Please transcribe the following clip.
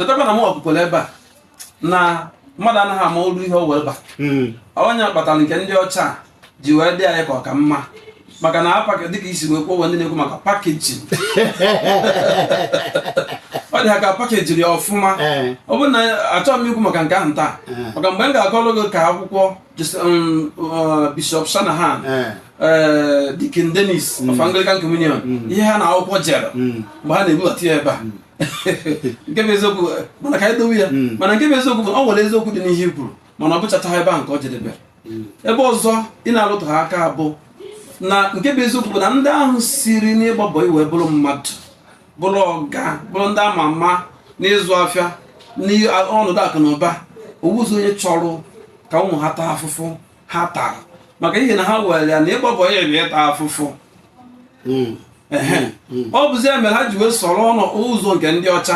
chetakwa na m ọkụkọrọ ebe a na mmadụ anaghị ama olu ihe o wee ba onye kpatara nke ndị ọcha ji wee dị anyị ka ọ ka mma maka na apaka dịka isi wee kwuo ndị na-ekwu maka pakejin ọ dị ha ka pakejiri ya ọfụma ọ bụrụ na achọghị m ikwu maka nke ahụ taa maka mgbe m ga-akọrọ gị ka akwụkwọ Bishop Shanahan Deacon Dennis of Anglican Communion ihe ha na akwụkwọ jere mgbe ha na-ebubata ya ebe a nke bụ eziokwu mana ka anyị dowe ya mana nke bụ eziokwu bụ ọ nwere eziokwu dị n'ihe i kwuru mana ọ bụchata ebe ahụ nke ọ jedebere ebe ọzọ ị na-alụtụ ha aka bụ na nke bụ eziokwu bụ na ndị ahụ siri n'ịgbabọ iwe bụrụ mmadụ bụrụ ọga bụrụ ndị ama ama n'ịzụ afịa n'ọnọdụ akụ na ụba owuzi onye chọrọ ka ụmụ ha taa afụfụ ha tara maka ihe na ha were ya na ịgbabọ ya bụ ịta afụfụ ọ bụzi ya mere ha ji wee sọrọ ụzọ nke ndị ọcha